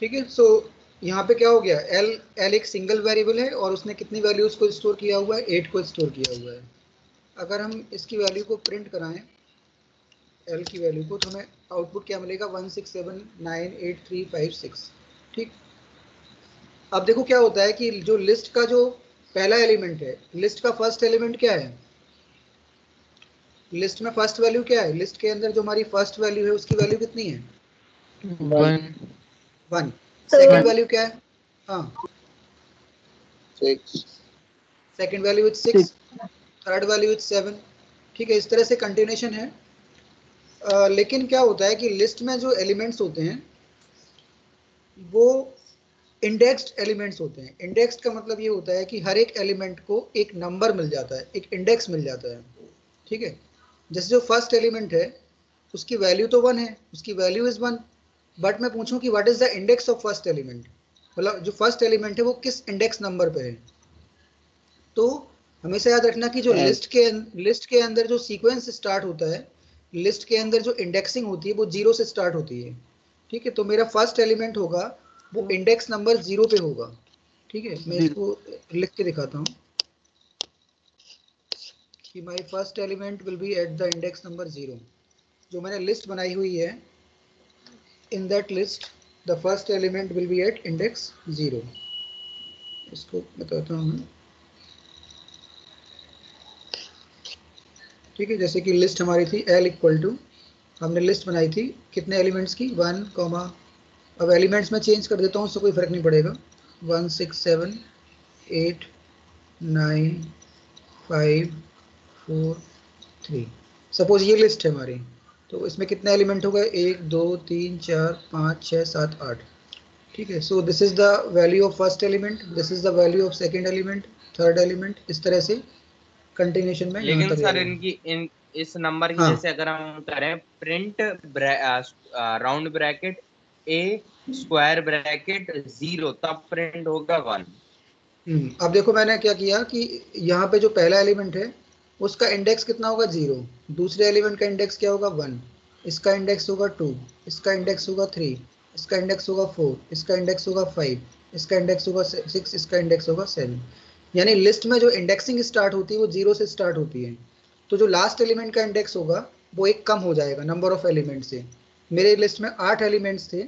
ठीक है। सो यहाँ पे क्या हो गया, एल एक सिंगल वेरिएबल है और उसने कितनी वैल्यूज को स्टोर किया हुआ है, 8 को स्टोर किया हुआ है। अगर हम इसकी वैल्यू को प्रिंट कराएं, एल की वैल्यू को, तो हमें आउटपुट क्या मिलेगा, 1679835 ठीक। अब देखो क्या होता है कि जो लिस्ट का जो पहला एलिमेंट है, लिस्ट का फर्स्ट एलिमेंट क्या है, लिस्ट में फर्स्ट वैल्यू क्या है, लिस्ट के अंदर जो हमारी फर्स्ट वैल्यू है उसकी वैल्यू कितनी है, 1 1। सेकेंड वैल्यू क्या है, हाँ 6 second value is 6, third value is 7। ठीक है, इस तरह से कंटिन्यूशन है। लेकिन क्या होता है कि लिस्ट में जो एलिमेंट्स होते हैं वो इंडेक्स्ड एलिमेंट्स होते हैं। इंडेक्स्ड का मतलब ये होता है कि हर एक एलिमेंट को एक नंबर मिल जाता है, एक इंडेक्स मिल जाता है। ठीक है, जैसे जो फर्स्ट एलिमेंट है उसकी वैल्यू तो 1 है, उसकी वैल्यू इज 1, बट मैं पूछूं कि what is the index of first element, मतलब जो फर्स्ट एलिमेंट है वो किस इंडेक्स नंबर पे है। तो हमेशा याद रखना कि जो लिस्ट के अंदर जो सीक्वेंस स्टार्ट होता है, लिस्ट के अंदर जो इंडेक्सिंग होती है वो 0 से स्टार्ट होती है। ठीक है, तो मेरा फर्स्ट एलिमेंट होगा वो इंडेक्स नंबर 0 पे होगा। ठीक है, मैं इसको लिख के दिखाता हूँ कि my first element will be at the index number 0। जो मैंने लिस्ट बनाई हुई है, in that list the first element will be at index 0। इसको बताता हूँ। ठीक है, जैसे कि लिस्ट हमारी थी एल इक्वल टू, हमने लिस्ट बनाई थी कितने एलिमेंट्स की, 1 कॉमा, अब एलिमेंट्स में चेंज कर देता हूँ, उससे कोई फर्क नहीं पड़ेगा, 1 6 7 8 9 5 4 3। सपोज ये लिस्ट है हमारी, तो इसमें कितने एलिमेंट हो गए, 1 2 3 4 5 6 7 8। ठीक है, so this is the value of first element, this is the value of second element, third element, इस तरह से कंटिन्यूशन में यहाँ लेकिन तक सर जाएगा। इनकी इन इस नंबर की हाँ जैसे अगर हम करें प्रिंट राउंड ब्रैकेट ए स्क्वायर ब्रैकेट 0, तब प्रिंट होगा 1। अब देखो मैंने क्या किया कि यहाँ पे जो पहला एलिमेंट है उसका इंडेक्स कितना होगा, 0। दूसरे एलिमेंट का इंडेक्स क्या होगा, 1। इसका इंडेक्स होगा 2, इसका इंडेक्स होगा 3, इसका इंडेक्स होगा 4, इसका इंडेक्स होगा 5, इसका इंडेक्स होगा 6, इसका इंडेक्स होगा 7। यानी लिस्ट में जो इंडेक्सिंग स्टार्ट होती है वो 0 से स्टार्ट होती है। तो जो लास्ट एलिमेंट का इंडेक्स होगा वो एक कम हो जाएगा नंबर ऑफ एलिमेंट से। मेरे लिस्ट में 8 एलिमेंट्स थे,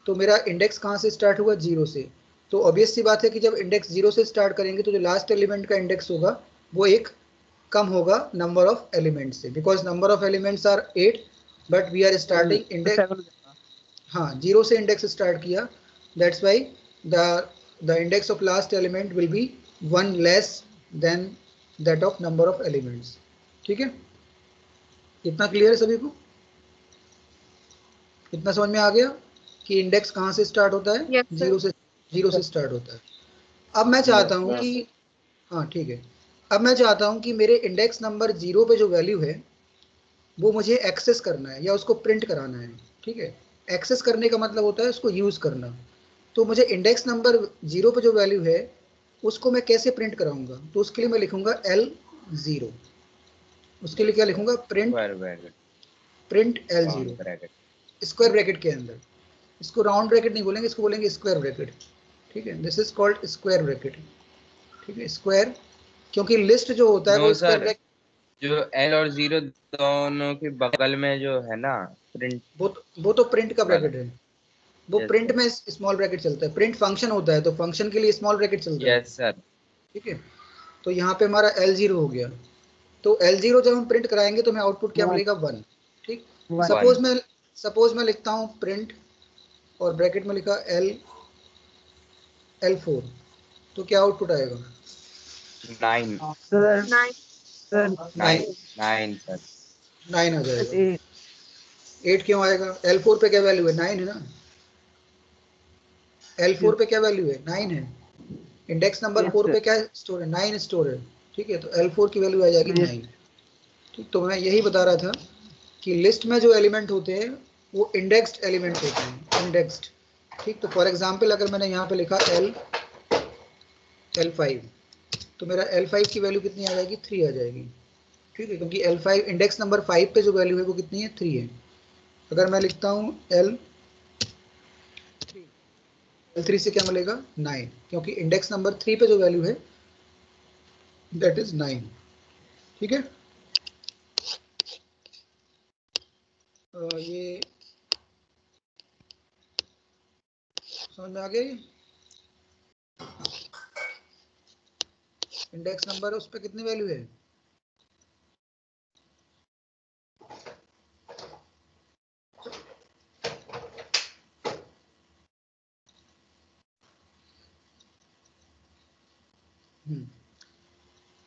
तो मेरा इंडेक्स कहाँ से स्टार्ट हुआ, 0 से। तो ऑब्वियस सी बात है कि जब इंडेक्स 0 से स्टार्ट करेंगे तो जो लास्ट एलिमेंट का इंडेक्स होगा वो एक कम होगा नंबर ऑफ एलिमेंट से, because number of elements are 8 but we are starting index, हाँ 0 से इंडेक्स स्टार्ट किया, that's why the index of last element will be 1 less than that of number of elements. ठीक है, इतना clear है सभी को, इतना समझ में आ गया कि इंडेक्स कहाँ से स्टार्ट होता है, यस सर। 0 से स्टार्ट होता है। अब मैं चाहता हूँ कि, हाँ ठीक है, अब मैं चाहता हूँ कि मेरे इंडेक्स नंबर 0 पे जो वैल्यू है वो मुझे एक्सेस करना है या उसको प्रिंट कराना है। ठीक है, एक्सेस करने का मतलब होता है उसको यूज़ करना। तो मुझे इंडेक्स नंबर 0 पे जो वैल्यू है उसको मैं कैसे प्रिंट कराऊंगा, तो उसके लिए मैं लिखूंगा L0। उसके लिए क्या लिखूंगा, print square bracket print round L0 bracket. Square bracket के अंदर। इसको राउंड ब्रैकेट नहीं बोलेंगे, इसको बोलेंगे स्क्वायर ब्रैकेट। ठीक है, this is called square bracket. ठीक है, स्क्वायर, क्योंकि लिस्ट जो होता है नो वो स्क्वायर सर, ब्रैकेट, जो एल और 0 दोनों के बगल में जो है ना प्रिंट वो तो प्रिंट का वाला। ब्रैकेट है। वो यस प्रिंट सर। में स्मॉल ब्रैकेट चलता है, प्रिंट फंक्शन होता है तो फंक्शन के लिए स्मॉल ब्रैकेट चलता है। Yes sir. ठीक है, तो यहाँ पे हमारा L0 हो गया। तो L0 जब हम प्रिंट कराएंगे तो हमें आउटपुट क्या मिलेगा, 1। ठीक, 1। सपोज मैं लिखता हूँ प्रिंट और ब्रैकेट में लिखा L4, तो क्या आउटपुट आएगा, 9। सर 9। सर 9। 9 सर। 9 आ जाएगा। 8 क्यों आएगा, L4 पे क्या वैल्यू है, 9 है ना। L4 पे क्या वैल्यू है, 9 है। इंडेक्स नंबर 4 पे क्या स्टोर है, 9 स्टोर है। ठीक है, तो L4 की वैल्यू आ जाएगी 9। ठीक, तो मैं यही बता रहा था कि लिस्ट में जो एलिमेंट होते हैं वो इंडेक्स्ड एलिमेंट होते हैं, इंडेक्स्ड। ठीक, तो फॉर एग्जांपल अगर मैंने यहाँ पे लिखा L5, तो मेरा L5 की वैल्यू कितनी आ जाएगी, 3 आ जाएगी। ठीक है, क्योंकि L5 इंडेक्स नंबर 5 पे जो वैल्यू है वो कितनी है, 3 है। अगर मैं लिखता हूँ L3, L3 से क्या मिलेगा 9, क्योंकि इंडेक्स नंबर 3 पे जो वैल्यू है दैट इज 9। ठीक है, ये समझ में आ गया। ये इंडेक्स नंबर उस पर कितनी वैल्यू है,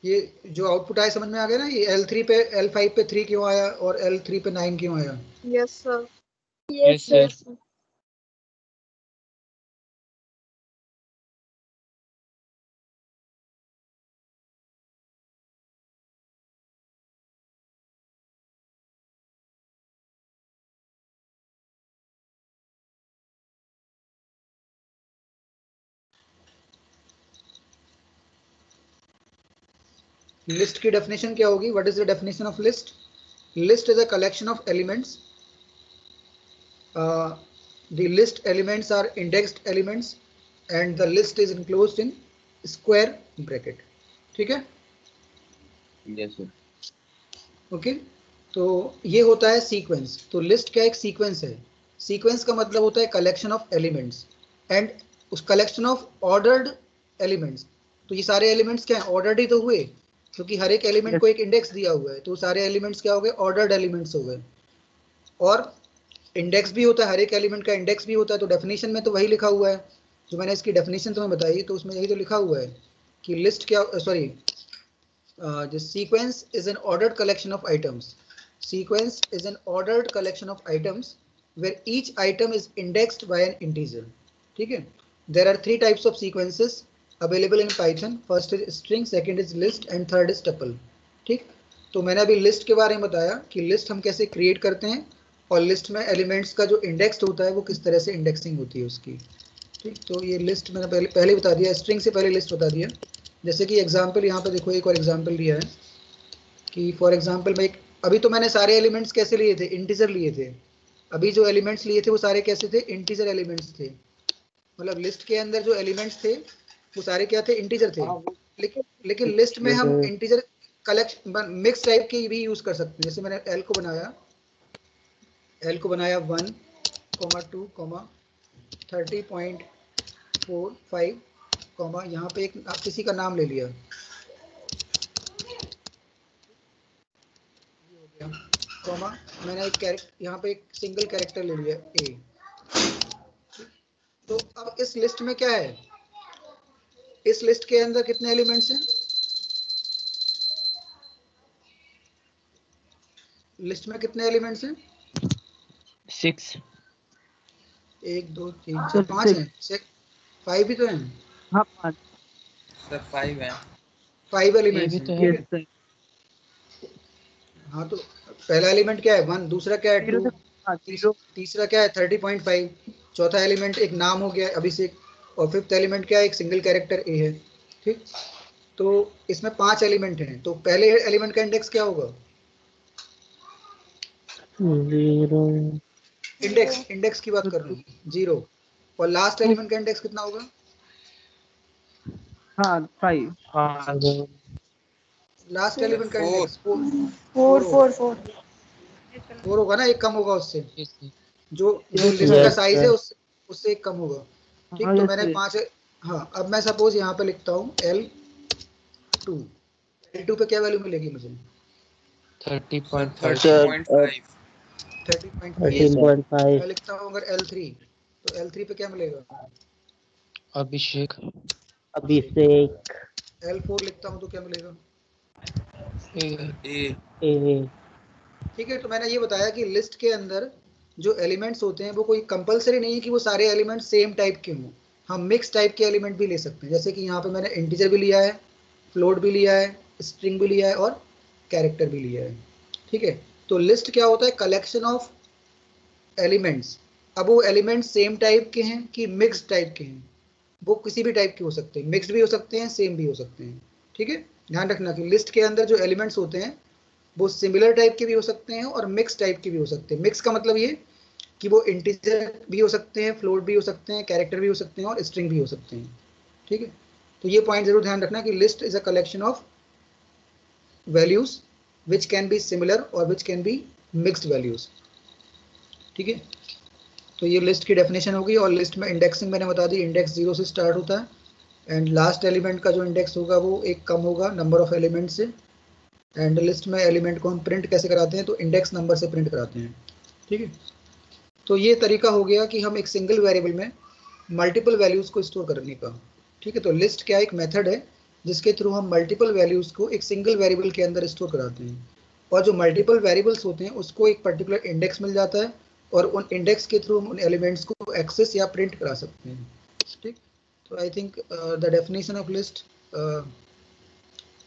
ये जो आउटपुट आया समझ में आ गया ना। ये L3 पे L5 पे 3 क्यों आया और L3 पे 9 क्यों आया। Yes sir. Yes sir. List की डेफिनेशन क्या होगी, what is the definition of list. List is a collection of elements, the list elements are indexed elements and the list is enclosed in square bracket। ठीक है, yes sir. Okay, तो ये होता है sequence. तो list क्या एक sequence है। सीक्वेंस का मतलब होता है कलेक्शन ऑफ एलिमेंट्स एंड उस कलेक्शन ऑफ ऑर्डर्ड एलिमेंट्स। तो ये सारे एलिमेंट्स क्या है, ऑर्डर्ड ही तो हुए, क्योंकि हर एक एलिमेंट को एक इंडेक्स दिया हुआ है, तो सारे एलिमेंट्स क्या हो गए, ऑर्डर्ड एलिमेंट्स हो गए। और इंडेक्स भी होता है, हर एक एलिमेंट का इंडेक्स भी होता है। तो डेफिनेशन में तो वही लिखा हुआ है जो मैंने इसकी डेफिनेशन तुम्हें बताई, तो उसमें यही तो लिखा हुआ है कि लिस्ट क्या, sorry, the sequence is an ordered collection of items. Sequence is an ordered collection of items where each item is indexed by an integer। ठीक है, there are 3 types of sequences available in Python। First is string, second is list and third is tuple। ठीक, तो मैंने अभी list के बारे में बताया कि लिस्ट हम कैसे क्रिएट करते हैं और लिस्ट में एलिमेंट्स का जो इंडेक्स होता है वो किस तरह से इंडेक्सिंग होती है उसकी। ठीक, तो ये लिस्ट मैंने पहले बता दिया, स्ट्रिंग से पहले लिस्ट बता दिया। जैसे कि एग्जाम्पल यहाँ पे देखो, एक और एग्जाम्पल दिया है कि फॉर एग्जाम्पल मैं अभी तो मैंने सारे एलिमेंट्स कैसे लिए थे, इंटीजर लिए थे। अभी जो एलिमेंट्स लिए थे वो सारे कैसे थे, इंटीजर एलिमेंट्स थे। मतलब लिस्ट के अंदर जो एलिमेंट्स थे वो सारे क्या थे, इंटीजर थे। लेकिन लिस्ट में हम इंटीजर कलेक्शन मिक्स टाइप के भी यूज कर सकते हैं। जैसे मैंने एल को बनाया 1, 2, 30.45, यहाँ पे एक किसी का नाम ले लिया, मैंने एक कैरेक्टर यहाँ पे एक सिंगल कैरेक्टर ले लिया ए। तो अब इस लिस्ट में क्या है, इस लिस्ट के अंदर कितने एलिमेंट्स हैं, लिस्ट में कितने एलिमेंट्स हैं, 6। 1, 2, 3, 4, 5 हैं, 5 भी तो हैं। हाँ 5 सर 5 है, 5 एलिमेंट्स भी तो हैं। है। हाँ, तो पहला एलिमेंट क्या है 1, दूसरा क्या है 2, तीसरा क्या है 30.5, चौथा एलिमेंट एक नाम हो गया अभिषेक, और फिफ्थ एलिमेंट क्या है, एक सिंगल कैरेक्टर ए है। ठीक, तो इसमें 5 एलिमेंट हैं। तो पहले एलिमेंट का इंडेक्स क्या होगा, 0। इंडेक्स की बात कर रहा हूँ 0, और लास्ट एलिमेंट का इंडेक्स कितना होगा, हाँ 5। लास्ट एलिमेंट का इंडेक्स 4 होगा ना, एक कम होगा उससे, जो लिस्ट का साइज है उससे एक कम होगा। ठीक, तो मैंने 5, हाँ, अब मैं सपोज यहाँ पे लिखता हूँ L2 पे क्या वैल्यू मिलेगी मुझे, 30.5। 30.5। मैं लिखता हूँ अगर L3, तो L3 पे क्या मिलेगा, अभिषेक। L4 लिखता हूँ तो क्या मिलेगा, ए। ठीक है, तो मैंने ये बताया कि लिस्ट के अंदर जो एलिमेंट्स होते हैं वो कोई कंपलसरी नहीं है कि वो सारे एलिमेंट सेम टाइप के हों, हम मिक्स टाइप के एलिमेंट भी ले सकते हैं। जैसे कि यहाँ पे मैंने इंटीजर भी लिया है, फ्लोट भी लिया है, स्ट्रिंग भी लिया है और कैरेक्टर भी लिया है। ठीक है, तो लिस्ट क्या होता है, कलेक्शन ऑफ एलिमेंट्स। अब वो एलिमेंट सेम टाइप के हैं कि मिक्स टाइप के हैं, वो किसी भी टाइप के हो सकते हैं, मिक्स्ड भी हो सकते हैं, सेम भी हो सकते हैं। ठीक है, ध्यान रखना कि लिस्ट के अंदर जो एलिमेंट्स होते हैं वो सिमिलर टाइप के भी हो सकते हैं और मिक्स टाइप के भी हो सकते हैं। मिक्स का मतलब ये कि वो इंटीजर भी हो सकते हैं, फ्लोट भी हो सकते हैं, कैरेक्टर भी हो सकते हैं और स्ट्रिंग भी हो सकते हैं। ठीक है, तो ये पॉइंट जरूर ध्यान रखना कि list is a collection of values which can be similar और which can be mixed values. ठीक है, तो ये लिस्ट की डेफिनेशन होगी। और लिस्ट में इंडेक्सिंग मैंने बता दी, इंडेक्स 0 से स्टार्ट होता है एंड लास्ट एलिमेंट का जो इंडेक्स होगा वो एक कम होगा नंबर ऑफ एलिमेंट से। एंड लिस्ट में एलिमेंट को हम प्रिंट कैसे कराते हैं, तो इंडेक्स नंबर से प्रिंट कराते हैं। ठीक है, तो ये तरीका हो गया कि हम एक सिंगल वेरिएबल में मल्टीपल वैल्यूज को स्टोर करने का। ठीक है, तो लिस्ट क्या एक मेथड है जिसके थ्रू हम मल्टीपल वैल्यूज को एक सिंगल वेरिएबल के अंदर स्टोर कराते हैं, और जो मल्टीपल वेरिएबल्स होते हैं उसको एक पर्टिकुलर इंडेक्स मिल जाता है और उन इंडेक्स के थ्रू हम उन एलिमेंट्स को एक्सेस या प्रिंट करा सकते हैं। ठीक, तो I think the definition of list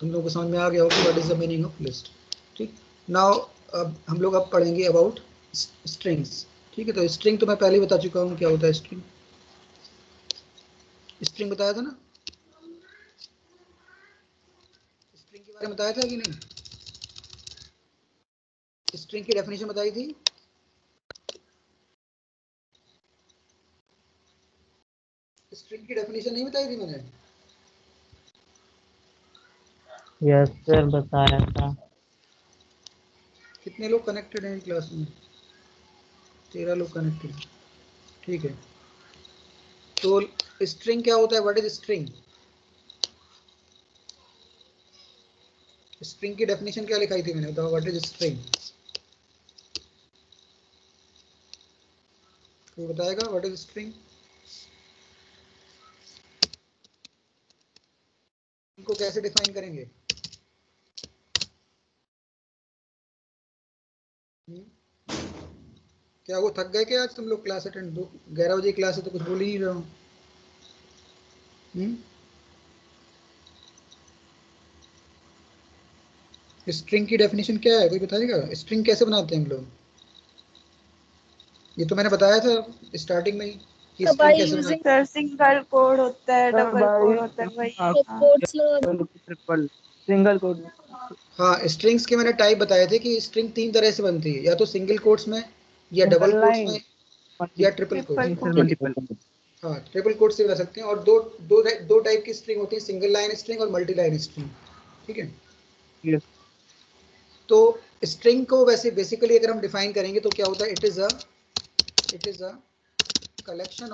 तुम लोगों को समझ में आ गया होगा, what is the meaning of list. ठीक, नाउ हम लोग अब पढ़ेंगे अबाउट स्ट्रिंग्स। ठीक है, तो स्ट्रिंग तो मैं पहले ही बता चुका हूँ क्या होता है स्ट्रिंग। स्ट्रिंग बताया था ना, स्ट्रिंग के बारे में बताया था कि नहीं? स्ट्रिंग की डेफिनेशन बताई थी। स्ट्रिंग की डेफिनेशन नहीं बताई थी मैंने? यस सर बताया था। कितने लोग कनेक्टेड हैं क्लास में? 13 लोग कनेक्टेड। ठीक है, तो स्ट्रिंग क्या होता है, व्हाट इज स्ट्रिंग? स्ट्रिंग की डेफिनेशन क्या लिखाई थी मैंने, बताओ व्हाट इज स्ट्रिंग? कोई बताएगा व्हाट इज स्ट्रिंग? इनको कैसे डिफाइन करेंगे? क्या वो थक गए क्या आज तुम लोग? क्लास अटेंड 11 बजे क्लास है तो कुछ बोल ही नहीं रहा हूँ। स्ट्रिंग की डेफिनेशन क्या है, कोई बताएगा? स्ट्रिंग कैसे बनाते हैं हम लोग? ये तो मैंने बताया था स्टार्टिंग में ही कि स्ट्रिंग कैसे बनाते हैं। सिंगल कोड होता है, डबल कोड होता है, वही कोड्स ट्रिपल सिंगल कोड। हाँ, स्ट्रिंग्स के मैंने टाइप बताए थे कि स्ट्रिंग 3 तरह से बनती है, या तो सिंगल कोट्स में, या डबल कोट्स में, या ट्रिपल कोट्स में। मल्टीपल। हाँ, ट्रिपल कोट्स से बना सकते हैं। और दो टाइप की स्ट्रिंग होती है, सिंगल लाइन स्ट्रिंग और मल्टी लाइन स्ट्रिंग। ठीक है, यस तो स्ट्रिंग को वैसे बेसिकली अगर हम डिफाइन करेंगे तो क्या होता है, it is a collection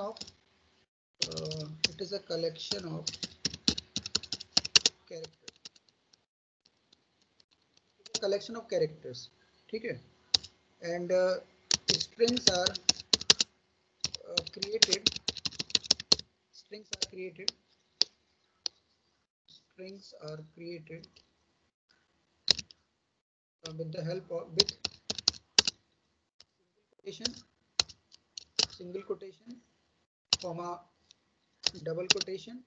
of characters. ठीक है, and strings are created strings are created with the help of single quotation, comma, double quotation,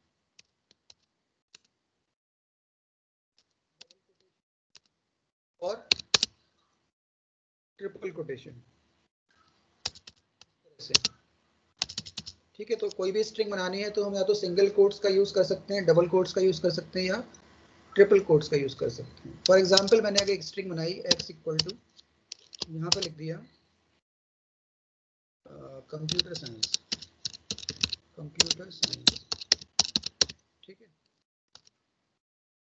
और ट्रिपल कोटेशन। ठीक है, तो कोई भी स्ट्रिंग बनानी है तो हम या तो सिंगल कोट्स का यूज कर सकते हैं, डबल कोट्स का यूज कर सकते हैं, या ट्रिपल कोट्स का यूज कर सकते हैं। फॉर एग्जांपल मैंने अगर एक स्ट्रिंग बनाई x इक्वल टू, यहाँ पे लिख दिया कंप्यूटर साइंस। ठीक है,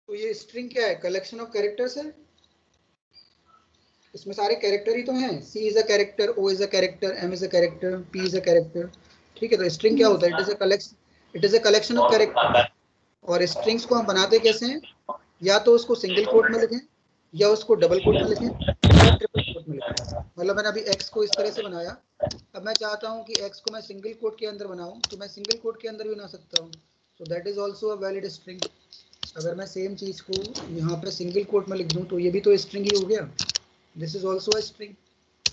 तो ये स्ट्रिंग क्या है, कलेक्शन ऑफ कैरेक्टर्स है। इसमें सारे कैरेक्टर ही तो हैं, C is a character, O is a character, M is a character, P is a character. ठीक है, तो स्ट्रिंग क्या होता है, it is a collection of character. और स्ट्रिंग्स को हम बनाते कैसे हैं, या तो उसको सिंगल कोट में लिखें, या उसको डबल कोट में लिखें, या ट्रिपल कोट में लिखें। मतलब मैंने अभी x को इस तरह से बनाया, अब मैं चाहता हूं कि x को मैं सिंगल कोट के अंदर बनाऊं, तो मैं सिंगल कोट के अंदर भी बना सकता हूं। So that is also a valid string. अगर मैं सेम चीज को यहाँ पे सिंगल कोट में लिख दूं तो ये भी तो स्ट्रिंग ही हो गया, this is also a string.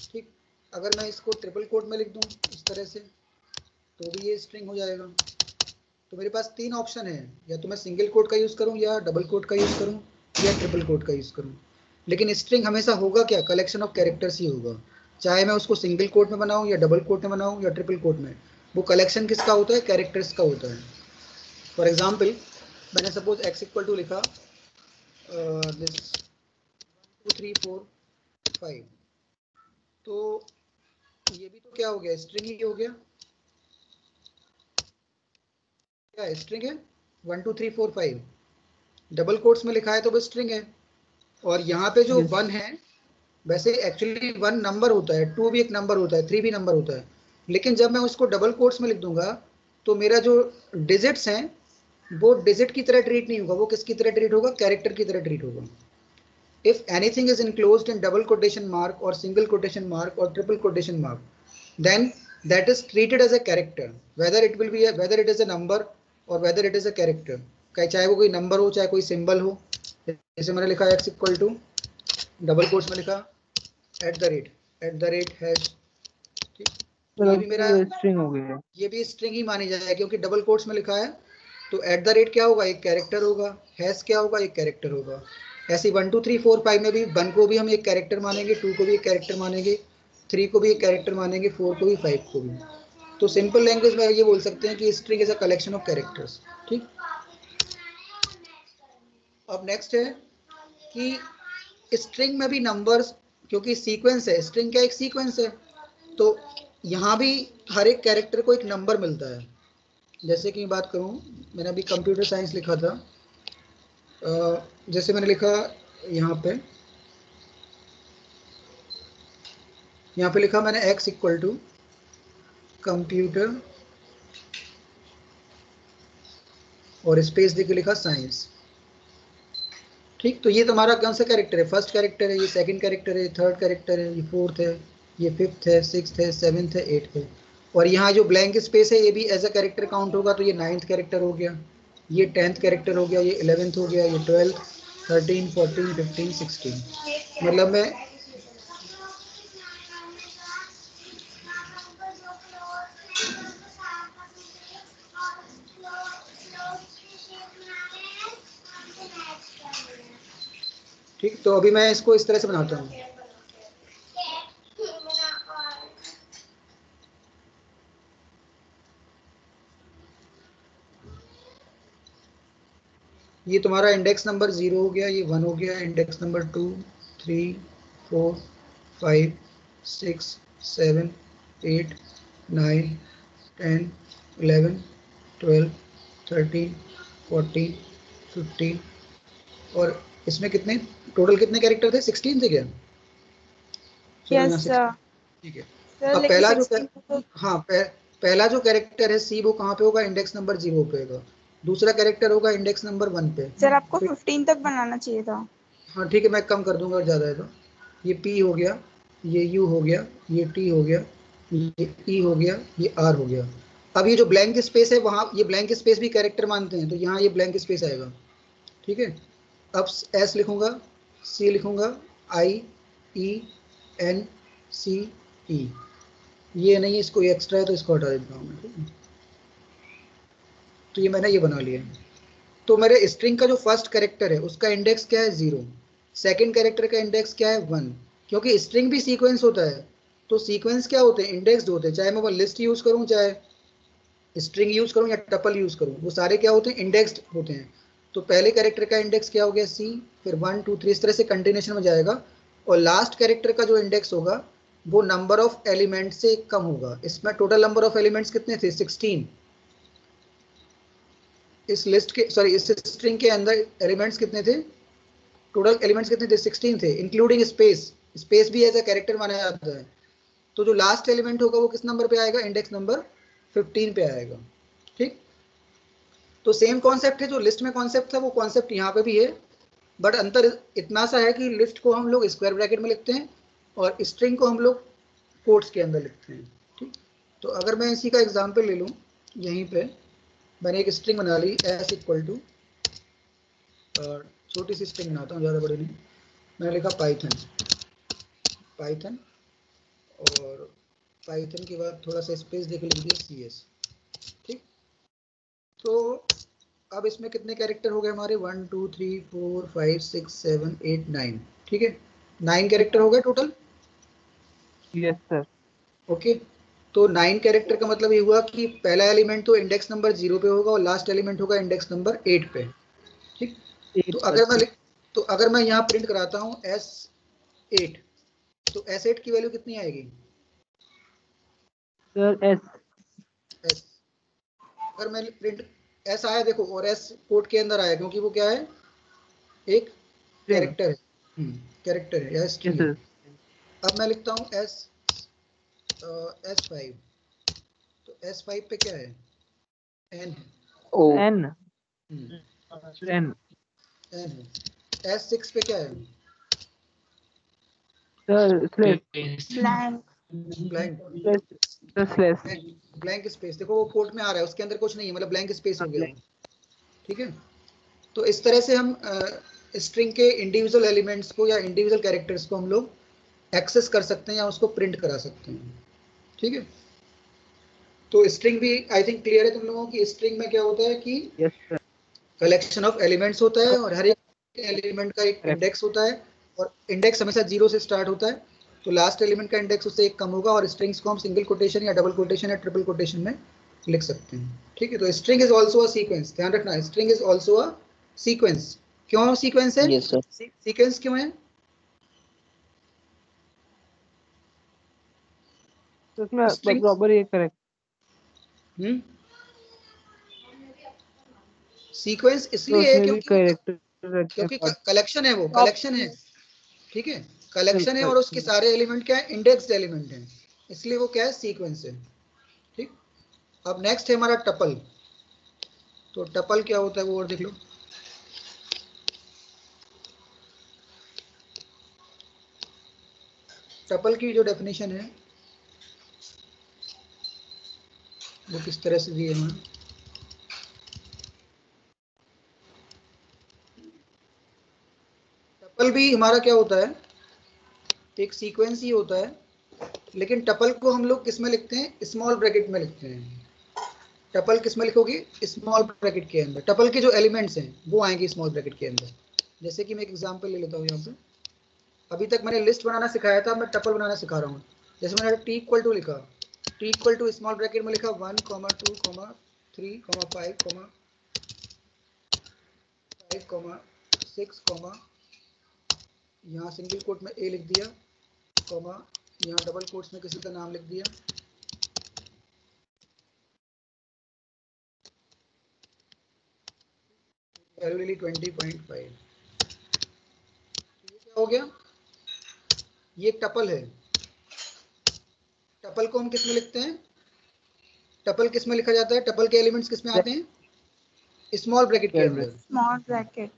ठीक, अगर मैं इसको ट्रिपल कोट में लिख दूं इस तरह से तो भी ये स्ट्रिंग हो जाएगा। तो मेरे पास 3 ऑप्शन है, या तो मैं सिंगल कोट का यूज करूं, या डबल कोट का यूज करूं, या ट्रिपल कोट का यूज करूं। लेकिन स्ट्रिंग हमेशा होगा क्या, कलेक्शन ऑफ कैरेक्टर्स ही होगा, चाहे मैं उसको सिंगल कोट में बनाऊं, या डबल कोट में बनाऊं, या ट्रिपल कोट में। वो कलेक्शन किसका होता है, कैरेक्टर्स का होता है। फॉर एग्जाम्पल मैंने सपोज x इक्वल टू लिखा दिस 2 3 4 5, तो ये भी तो क्या हो गया, स्ट्रिंग ही हो गया। क्या स्ट्रिंग है, 1 2 3 4 5 डबल कोट्स में लिखा है तो वो स्ट्रिंग है। और यहाँ पे जो 1 है, वैसे एक्चुअली 1 नंबर होता है, 2 भी एक नंबर होता है, 3 भी नंबर होता है, लेकिन जब मैं उसको डबल कोट्स में लिख दूंगा तो मेरा जो डिजिट्स हैं वो डिजिट की तरह ट्रीट नहीं होगा, वो किसकी तरह ट्रीट होगा, कैरेक्टर की तरह ट्रीट होगा। If anything is enclosed in double quotation mark or single quotation mark or triple quotation mark, then that is treated as a character, whether it will be whether it is a number or whether it is a character, चाहे वो कोई number हो चाहे कोई symbol हो। जैसे मैंने लिखा x equal to double quotes में लिखा एट द रेट हैश, ये भी मेरा स्ट्रिंग हो गया, ये भी स्ट्रिंग ही मानी जाएगी क्योंकि डबल कोट्स में लिखा है। तो एट द रेट क्या होगा, एक कैरेक्टर होगा, हैश क्या होगा, एक कैरेक्टर होगा। ऐसे 1 2 3 4 5 में भी 1 को भी हम एक कैरेक्टर मानेंगे, 2 को भी एक कैरेक्टर मानेंगे, 3 को भी एक कैरेक्टर मानेंगे, 4 को भी, 5 को भी। तो सिंपल लैंग्वेज में ये बोल सकते हैं कि string is a collection of characters. ठीक, अब नेक्स्ट है कि स्ट्रिंग में भी नंबर्स, क्योंकि सीक्वेंस है, स्ट्रिंग क्या एक सीक्वेंस है, तो यहाँ भी हर एक कैरेक्टर को एक नंबर मिलता है। जैसे कि बात करूँ, मैंने अभी कंप्यूटर साइंस लिखा था, जैसे मैंने लिखा यहाँ पे लिखा मैंने x इक्वल टू कंप्यूटर और स्पेस देके लिखा साइंस। ठीक, तो ये तुम्हारा कौन सा कैरेक्टर है, फर्स्ट कैरेक्टर है, ये सेकंड कैरेक्टर है, थर्ड कैरेक्टर है, ये फोर्थ है, ये फिफ्थ है, सिक्स्थ है, सेवन्थ है, एट्थ है। और यहाँ जो ब्लैंक स्पेस है ये भी एज अ कैरेक्टर काउंट होगा, तो ये 9th कैरेक्टर हो गया, ये 10th कैरेक्टर हो गया, ये 11th हो गया, ये 12th, 13, 14, 15, 16। मतलब मैं ठीक, तो अभी मैं इसको इस तरह से बनाता हूँ। ये तुम्हारा इंडेक्स नंबर 0 हो गया, ये 1 हो गया, इंडेक्स नंबर 2 3 4 5 6 7 8 9 10 11 12 13 14 15, और इसमें कितने टोटल कितने कैरेक्टर थे, 16 थे क्या? Yes sir. ठीक है। सर अब लेकिन पहला जो 16 तो हाँ पहला जो कैरेक्टर है सी, वो कहाँ पे होगा, इंडेक्स नंबर 0 पे होगा। दूसरा कैरेक्टर होगा इंडेक्स नंबर 1 पे। सर आपको 15 तक बनाना चाहिए था। हाँ ठीक है, मैं कम कर दूंगा, ज़्यादा है तो। ये P हो गया, ये U हो गया, ये T हो गया, ये E हो गया, ये R हो गया। अब ये जो ब्लैंक स्पेस है वहाँ, ये ब्लैंक स्पेस भी कैरेक्टर मानते हैं, तो यहाँ ये ब्लैंक स्पेस आएगा। ठीक है, अब S लिखूंगा, C लिखूंगा, I E N C E, ये नहीं, इसको एक्स्ट्रा है तो इसको हटा देता हूँ मैं। ठीक है, तो ये मैंने ये बना लिया। तो मेरे स्ट्रिंग का जो फर्स्ट कैरेक्टर है उसका इंडेक्स क्या है, 0। सेकंड कैरेक्टर का इंडेक्स क्या है, 1। क्योंकि स्ट्रिंग भी सीक्वेंस होता है, तो सीक्वेंस क्या होते हैं, इंडेक्स्ड होते हैं। चाहे मैं वो लिस्ट यूज करूं, चाहे स्ट्रिंग यूज करूं या टपल यूज करूं, वो सारे क्या होते हैं, इंडेक्स्ड होते हैं। तो पहले कैरेक्टर का इंडेक्स क्या हो गया, C, फिर 1 2 3 इस तरह से कंटिन्यूशन में जाएगा। और लास्ट कैरेक्टर का जो इंडेक्स होगा वो नंबर ऑफ एलिमेंट से कम होगा। इसमें टोटल नंबर ऑफ एलिमेंट्स कितने थे, 16। इस लिस्ट के सॉरी इस स्ट्रिंग के अंदर एलिमेंट्स कितने थे, टोटल एलिमेंट्स कितने थे, 16 थे, इंक्लूडिंग स्पेस। स्पेस भी एज अ कैरेक्टर माना जाता है। तो जो लास्ट एलिमेंट होगा वो किस नंबर पे आएगा, इंडेक्स नंबर 15 पे आएगा। ठीक, तो सेम कॉन्सेप्ट है जो लिस्ट में कॉन्सेप्ट था, वो कॉन्सेप्ट यहाँ पे भी है, बट अंतर इतना सा है कि लिस्ट को हम लोग स्क्वायर ब्रैकेट में लिखते हैं और स्ट्रिंग को हम लोग कोट्स के अंदर लिखते हैं। ठीक, तो अगर मैं इसी का एग्जाम्पल ले लूँ, यहीं पे मैंने एक स्ट्रिंग बना ली, S इक्वल टू, और छोटी सी स्ट्रिंग बनाता हूँ, ज़्यादा बड़ी नहीं। मैंने लिखा पाइथन, और पाइथन के बाद थोड़ा सा स्पेस देके लिख दिया CS। ठीक, तो अब इसमें कितने कैरेक्टर हो गए हमारे, 1 2 3 4 5 6 7 8 9। ठीक है, 9 कैरेक्टर हो गए टोटल। Yes sir. ओके, तो 9 कैरेक्टर का मतलब ये हुआ कि पहला एलिमेंट तो इंडेक्स नंबर 0 पे होगा और लास्ट एलिमेंट होगा इंडेक्स नंबर 8 पे। ठीक, तो अगर मैं यहाँ प्रिंट कराता हूँ S8, तो S8 की वैल्यू कितनी आएगी, सर एस। एस। अगर मैं प्रिंट एस आया देखो, और एस कोड के अंदर आया क्योंकि वो क्या है, एक कैरेक्टर है, कैरेक्टर है या स्ट्रिंग है। अब मैं लिखता हूँ एस S5, तो S5 पे क्या है, एन है, एन एन एन है। S6 पे क्या है, sir slash blank. Blank, slash. Blank space. देखो वो कोड में आ रहा है, उसके अंदर कुछ नहीं है, मतलब ब्लैंक स्पेस हो गया वो। ठीक है, तो इस तरह से हम स्ट्रिंग के इंडिविजुअल एलिमेंट्स को या इंडिविजुअल कैरेक्टर्स को हम लोग एक्सेस कर सकते हैं या उसको प्रिंट करा सकते हैं। ठीक है, तो स्ट्रिंग भी आई थिंक क्लियर है तुम लोगों की। स्ट्रिंग में क्या होता है कि yes sir. Collection of elements होता है, और हर एक एलिमेंट का एक इंडेक्स होता है, और इंडेक्स हमेशा 0 से स्टार्ट होता है, तो लास्ट एलिमेंट का इंडेक्स उससे एक कम होगा। और स्ट्रिंग्स को हम सिंगल कोटेशन या डबल कोटेशन या ट्रिपल कोटेशन में लिख सकते हैं। ठीक है, तो string is also a sequence, ध्यान रखना, string is also a sequence. क्यों सीक्वेंस है? Yes sir. सीक्वेंस क्यों है? तो उसमें स्ट्रिंग बराबर ये करेक्ट। सीक्वेंस तो इसलिए है उसमें भी क्योंकि करेक्टर रखते हैं क्योंकि part। कलेक्शन है, वो तो आप कलेक्शन है। ठीक है, कलेक्शन है, और उसके सारे एलिमेंट क्या है, इंडेक्स्ड एलिमेंट है, इसलिए वो क्या है, सीक्वेंस है। ठीक, अब नेक्स्ट है हमारा टपल। तो टपल क्या होता है वो और देख लो। टपल की जो डेफिनेशन है वो किस तरह से दी है हमें। टपल भी हमारा क्या होता है, एक सीक्वेंस ही होता है, लेकिन टपल को हम लोग किस में लिखते हैं, स्मॉल ब्रैकेट में लिखते हैं। टपल किस में लिखोगे, स्मॉल ब्रैकेट के अंदर। टपल के जो एलिमेंट्स हैं वो आएंगे स्मॉल ब्रैकेट के अंदर। जैसे कि मैं एक एग्जांपल ले लेता हूँ यहाँ पे। अभी तक मैंने लिस्ट बनाना सिखाया था, मैं टपल बनाना सिखा रहा हूँ। जैसे मैंने टी इक्वल टू लिखा, T equal to small bracket में लिखा 1, 2, 3, 5, 6, यहाँ सिंगल कोट में ए लिख दिया, यहाँ डबल कोट्स में किसी का नाम लिख दिया, वैल्यू ले ली 20.5। ये क्या हो गया, ये एक टपल है। टपल को हम किस में लिखते हैं, टपल किस में लिखा जाता है, टपल के एलिमेंट्स किस में आते हैं, स्मॉल ब्रैकेट के अंदर। Small bracket.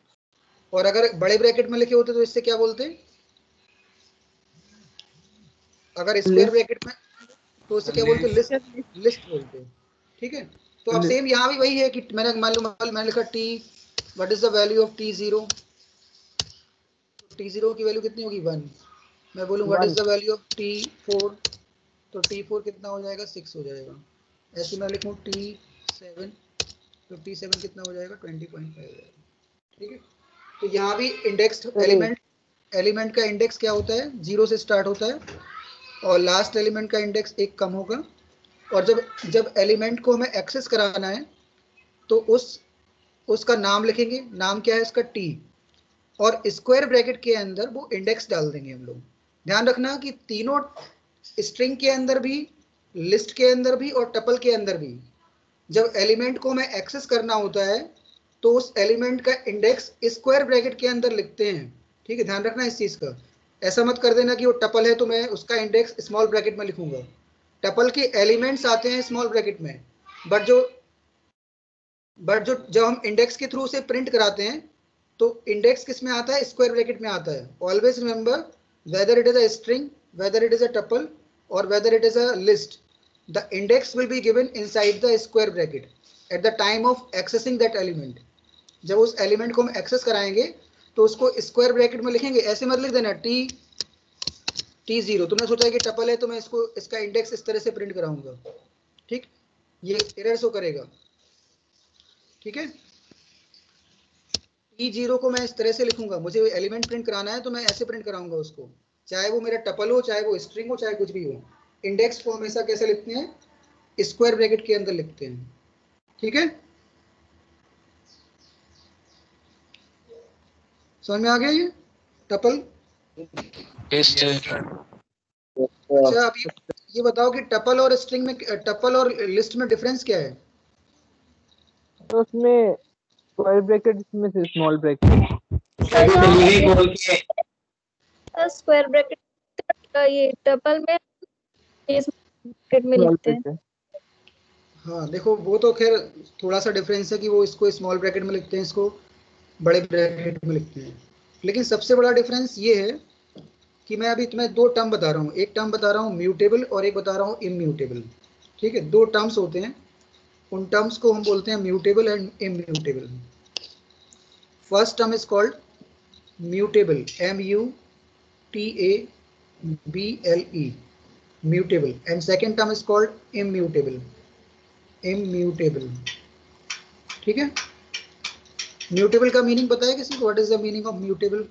और अगर बड़े ब्रैकेट में लिखे होते तो इससे क्या बोलते हैं, अगर स्क्वायर ब्रैकेट में तो इससे क्या बोलते हैं, लिस्ट, लिस्ट बोलते हैं। ठीक है, तो अब सेम यहाँ भी वही है कि मैंने मान लो मैंने लिखा T, what is the value of T0। T0 की वैल्यू कितनी होगी, 1। मैं बोलूँ what is the value of T4, तो T4 कितना हो जाएगा, 6 हो जाएगा। ऐसे मैं लिखूँ T7, तो T7 कितना हो जाएगा, 20.5 हो जाएगा। ठीक है, तो यहाँ भी इंडेक्स्ड एलिमेंट का इंडेक्स क्या होता है, 0 से स्टार्ट होता है, और लास्ट एलिमेंट का इंडेक्स एक कम होगा। और जब जब एलिमेंट को हमें एक्सेस कराना है तो उसका नाम लिखेंगे, नाम क्या है इसका, टी, और स्क्वायर ब्रैकेट के अंदर वो इंडेक्स डाल देंगे हम लोग। ध्यान रखना कि तीनों, स्ट्रिंग के अंदर भी, लिस्ट के अंदर भी और टपल के अंदर भी, जब एलिमेंट को हमें एक्सेस करना होता है तो उस एलिमेंट का इंडेक्स स्क्वायर ब्रैकेट के अंदर लिखते हैं। ठीक है, ध्यान रखना इस चीज़ का। ऐसा मत कर देना कि वो टपल है तो मैं उसका इंडेक्स स्मॉल ब्रैकेट में लिखूंगा। टपल के एलिमेंट्स आते हैं स्मॉल ब्रैकेट में, बट जो जब हम इंडेक्स के थ्रू से प्रिंट कराते हैं तो इंडेक्स किस में आता है, स्क्वायर ब्रैकेट में आता है। Always remember, whether it is a string, whether it is a tuple, और whether it is a list, the index will be given inside the square bracket at the time of accessing that element। जब उस element को हम access कराएंगे तो उसको square bracket में लिखेंगे। ऐसे मत लिख देना T0, तुमने सोचा कि टपल है तो मैं इसको, इसका इंडेक्स इस तरह से प्रिंट कराऊंगा। ठीक, ये एरर शो करेगा। ठीक है, T0 को मैं इस तरह से लिखूंगा, मुझे एलिमेंट प्रिंट कराना है तो मैं ऐसे प्रिंट कराऊंगा उसको, चाहे वो मेरा टपल हो, चाहे वो स्ट्रिंग हो, चाहे कुछ भी हो। इंडेक्स को हमेशा कैसे लिखते हैं, स्क्वायर ब्रैकेट के अंदर लिखते हैं। ठीक है, समझ में आ गया ये टपल। अच्छा, अब ये बताओ कि टपल और स्ट्रिंग में, टपल और लिस्ट में डिफरेंस क्या है? तो उसमें स्क्वायर ब्रैकेट, इसमें से स्मॉल ब्रैकेट। स्क्वायर ब्रैकेट ये टपल में ब्रैकेट में स्मॉल लिखते हैं। ब्रैकेट। हाँ देखो, वो तो खैर थोड़ा सा डिफरेंस है कि वो इसको स्मॉल ब्रैकेट में लिखते हैं, इसको बड़े ब्रैकेट में लिखते हैं। लेकिन सबसे बड़ा डिफरेंस ये है कि मैं अभी तुम्हें दो टर्म बता रहा हूँ, एक टर्म बता रहा हूँ म्यूटेबल और एक बता रहा हूँ इम्यूटेबल। ठीक है, दो टर्म्स होते हैं, उन टर्म्स को हम बोलते हैं mutable and immutable. First term is called mutable, MUTABLE, mutable, and second term is called immutable, immutable। ठीक है, म्यूटेबल का मीनिंग पता है किसी को? What is the meaning of mutable?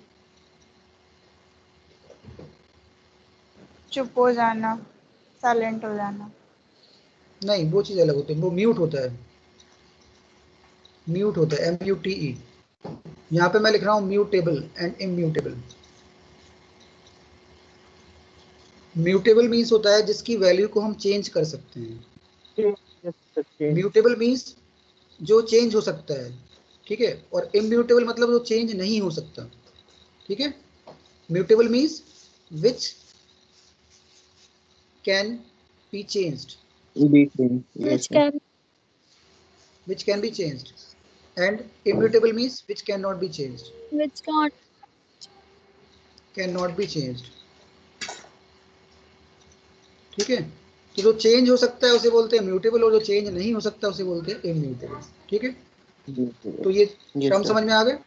चुप हो जाना, साइलेंट हो जाना। नहीं, वो चीज अलग होती है, वो म्यूट होता है, म्यूट होता है, MUTE। यहाँ पे मैं लिख रहा हूँ mutable and immutable. Mutable means होता है जिसकी वैल्यू को हम चेंज कर सकते हैं। म्यूटेबल मीन्स जो चेंज हो सकता है, ठीक है, और इम्यूटेबल मतलब जो चेंज नहीं हो सकता। ठीक है, mutable means which can be changed, Which can which can be changed, and immutable means which cannot be changed, which can't cannot be changed। ठीक है, तो जो चेंज हो सकता है उसे बोलते हैं म्यूटेबल, और जो चेंज नहीं हो सकता उसे बोलते हैं इम्यूटेबल। ठीक है, तो ये टर्म समझ में आ गए।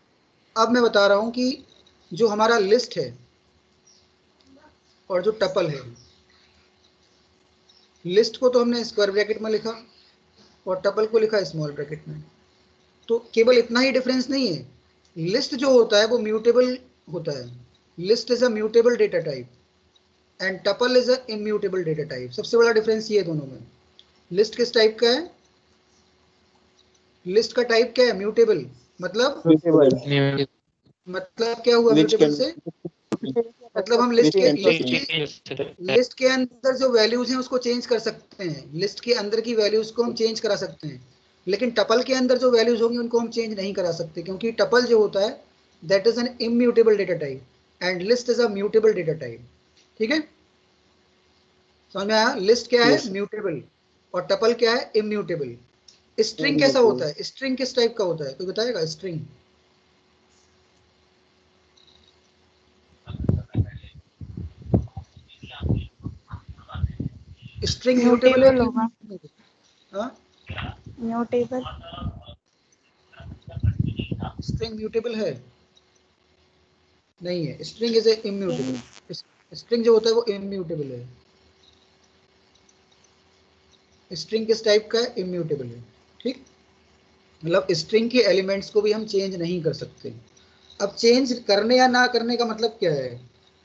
अब मैं बता रहा हूं कि जो हमारा लिस्ट है और जो टपल है, लिस्ट को तो हमने स्क्वायर ब्रैकेट में लिखा और टपल को लिखा स्मॉल ब्रैकेट में। तो केवल इतना ही डिफरेंस नहीं है, लिस्ट जो होता है वो म्यूटेबल होता है, list is a mutable data type and tuple is a immutable data type. सबसे बड़ा डिफरेंस ये है दोनों में। लिस्ट किस टाइप का है? लिस्ट का टाइप क्या है? म्यूटेबल। मतलब क्या हुआ म्यूटेबल से? मतलब हम लिस्ट के अंदर जो वैल्यूज हैं उसको चेंज कर सकते हैं, लिस्ट के अंदर की वैल्यूज को हम चेंज करा सकते हैं, लेकिन टपल के अंदर जो वैल्यूज होंगी उनको हम चेंज नहीं करा सकते, क्योंकि टपल जो होता है that is an immutable data type and list is a mutable data type. ठीक है, समझ में आया? लिस्ट क्या है? म्यूटेबल, और टपल क्या है? इम्यूटेबल। स्ट्रिंग कैसा होता है? स्ट्रिंग किस टाइप का होता है, कोई बताएगा? स्ट्रिंग स्ट्रिंग म्यूटेबल है म्यूटेबल कि होगा। हाँ? म्यूटेबल स्ट्रिंग म्यूटेबल है? नहीं है, string is a immutable. String जो होता है वो इम्यूटेबल है। स्ट्रिंग किस टाइप का है? इम्यूटेबल है। ठीक, मतलब स्ट्रिंग के एलिमेंट्स को भी हम चेंज नहीं कर सकते। अब चेंज करने या ना करने का मतलब क्या है?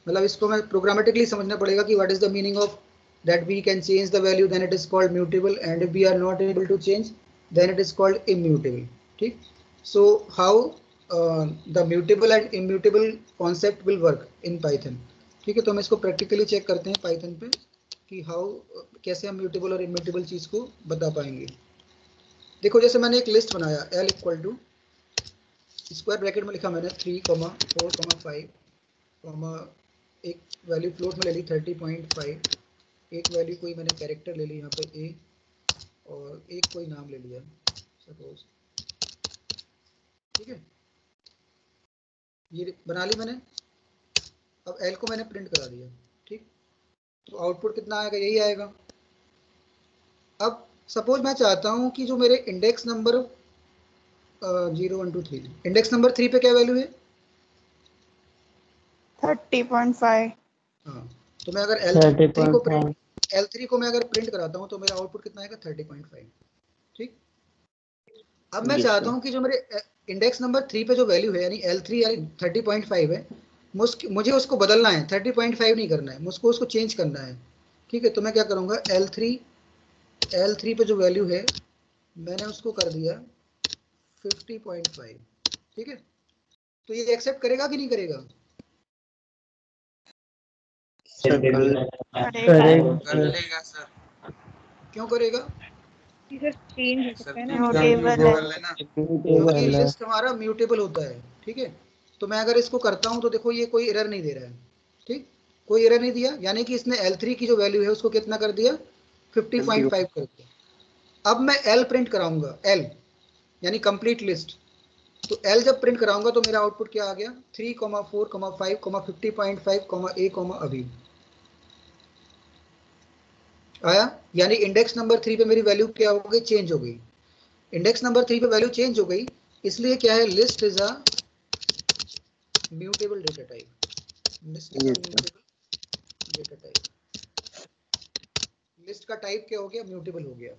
मतलब इसको मैं प्रोग्रामेटिकली समझना पड़ेगा कि what is the meaning of that we can change the value, then it is called mutable, and if we are not able to change then it is called immutable. ठीक, so how the mutable and immutable concept will work in Python. ठीक है, तो हम इसको practically check करते हैं Python पे कि हाउ कैसे हम म्यूटेबल और इम्यूटेबल चीज़ को बता पाएंगे। देखो, जैसे मैंने एक लिस्ट बनाया L equal to, square bracket में लिखा मैंने 3,4,5, एक वैल्यू फ्लोट में ले ली 30.5, एक वैल्यू कोई मैंने कैरेक्टर ले ली यहाँ पे A, और एक कोई नाम ले लिया सपोज। ठीक है, ये बना ली मैंने। अब L को मैंने प्रिंट करा दिया। ठीक, तो आउटपुट कितना आएगा? यही आएगा। अब सपोज मैं चाहता हूँ कि जो मेरे इंडेक्स नंबर 0 1 2 3, इंडेक्स नंबर 3 पे क्या वैल्यू है? 30.5। हाँ, तो मैं अगर L3 को मैं अगर प्रिंट कराता हूँ तो मेरा आउटपुट कितना आएगा? 30.5। ठीक, अब मैं चाहता हूँ कि जो मेरे इंडेक्स नंबर 3 पे जो वैल्यू है यानी L3 यानी 30.5 है, मुझे उसको बदलना है, 30.5 नहीं करना है, मुझको उसको चेंज करना है। ठीक है, तो मैं क्या करूँगा? L3 पे जो वैल्यू है मैंने उसको कर दिया 50.5। ठीक है, तो ये एक्सेप्ट करेगा कि नहीं करेगा? करेगा। कर लेगा सर। क्यों करेगा? चेंज हो सकता है ना, म्यूटेबल म्यूटेबल है ना। क्योंकि लिस्ट हमारा म्यूटेबल होता है, ठीक है। तो मैं अगर इसको करता हूँ तो देखो ये कोई एरर नहीं दे रहा है, ठीक, कोई एरर नहीं दिया, यानी कि इसने L3 की जो वैल्यू है उसको कितना कर दिया, 50.5 कर दिया। अब मैं L प्रिंट कराऊंगा, L यानी कंप्लीट लिस्ट। तो L जब प्रिंट कराऊंगा तो मेरा आउटपुट क्या आ गया, 3, 4, 5, 50.5, A, अभी आया। यानी इंडेक्स नंबर 3 पे मेरी वैल्यू क्या हो गई, चेंज हो गई। इंडेक्स नंबर 3 पे वैल्यू चेंज हो गई, इसलिए क्या है, list is a mutable data type. List is a mutable data type. List का टाइप क्या हो गया, म्यूटेबल हो गया,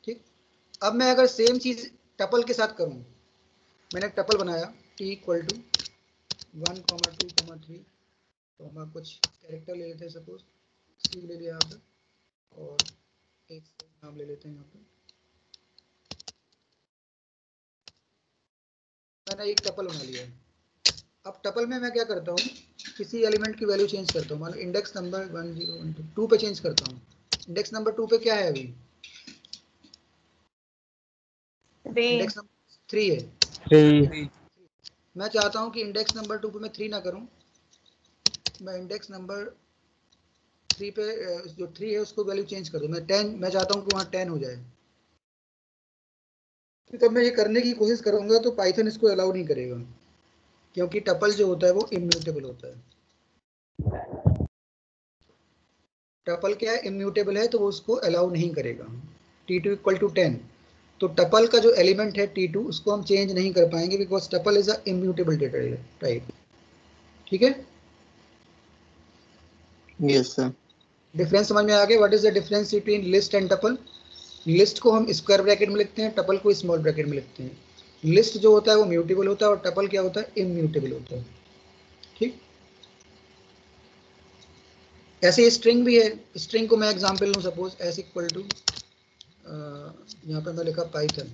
ठीक। अब मैं अगर सेम चीज टपल के साथ करूं, मैंने एक टपल बनाया t इक्वल टू 1, 2, 3, कुछ कैरेक्टर ले लेते हैं, सपोज सी ले लिया यहाँ पे, और एक नाम ले लेते हैं यहाँ पे। मैंने एक टपल बना लिया है। अब टपल में मैं क्या करता हूँ, किसी एलिमेंट की वैल्यू चेंज करता हूँ। मान लो इंडेक्स नंबर 1, 0, 1, 2 पे चेंज करता हूँ। इंडेक्स नंबर 2 पे क्या है अभी, इंडेक्स नंबर 3 है। मैं चाहता हूँ कि इंडेक्स नंबर 2 पे मैं 3 ना करूँ, मैं इंडेक्स नंबर 3 पे जो 3 है उसको वैल्यू चेंज कर दूँ। मैं 10, मैं चाहता हूँ कि वहाँ 10 हो जाए। तो जब मैं ये करने की कोशिश करूँगा तो पाइथन इसको अलाउ नहीं करेगा, क्योंकि टपल जो होता है वो इम्यूटेबल होता है। टपल क्या है, इम्यूटेबल है, तो वो उसको अलाउ नहीं करेगा। t2 इक्वल टू 10, तो टपल का जो एलिमेंट है t2 उसको हम चेंज नहीं कर पाएंगे, because tuple is a immutable data type, ठीक है। Yes sir. डिफरेंस समझ में आ गया, what is the difference between list and tuple. List को हम स्क्वायर ब्रैकेट में लिखते हैं, टपल को स्मॉल ब्रैकेट में लिखते हैं। लिस्ट जो होता है वो म्यूटेबल होता है और टपल क्या होता है, इम्यूटेबल होता है, ठीक। ऐसे स्ट्रिंग भी है, स्ट्रिंग को मैं एग्जांपल लूं, सपोज एस इक्वल टू, यहाँ पे मैं लिखा पाइथन,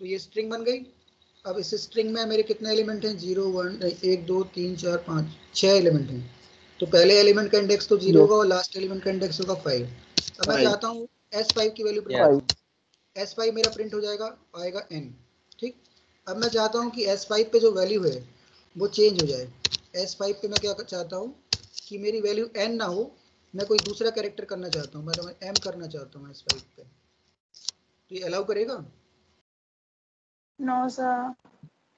तो ये स्ट्रिंग बन गई। अब इस स्ट्रिंग में मेरे कितने एलिमेंट हैं, 0, 1, 2, 3, 4, 5, 6 एलिमेंट हैं। तो पहले एलिमेंट का इंडेक्स तो 0 होगा और लास्ट एलिमेंट का इंडेक्स होगा 5। अब मैं चाहता हूँ S5 की वैल्यू प्रिंट करूँ, S5 मेरा प्रिंट हो जाएगा, आएगा n, ठीक। अब मैं चाहता हूँ कि S5 पे जो वैल्यू है वो चेंज हो जाए। S5 पे मैं क्या चाहता हूँ कि मेरी वैल्यू n ना हो, मैं कोई दूसरा कैरेक्टर करना चाहता हूँ, मतलब मैं m करना चाहता हूँ S5 पे, तो ये अलाउ करेगा? नो सर,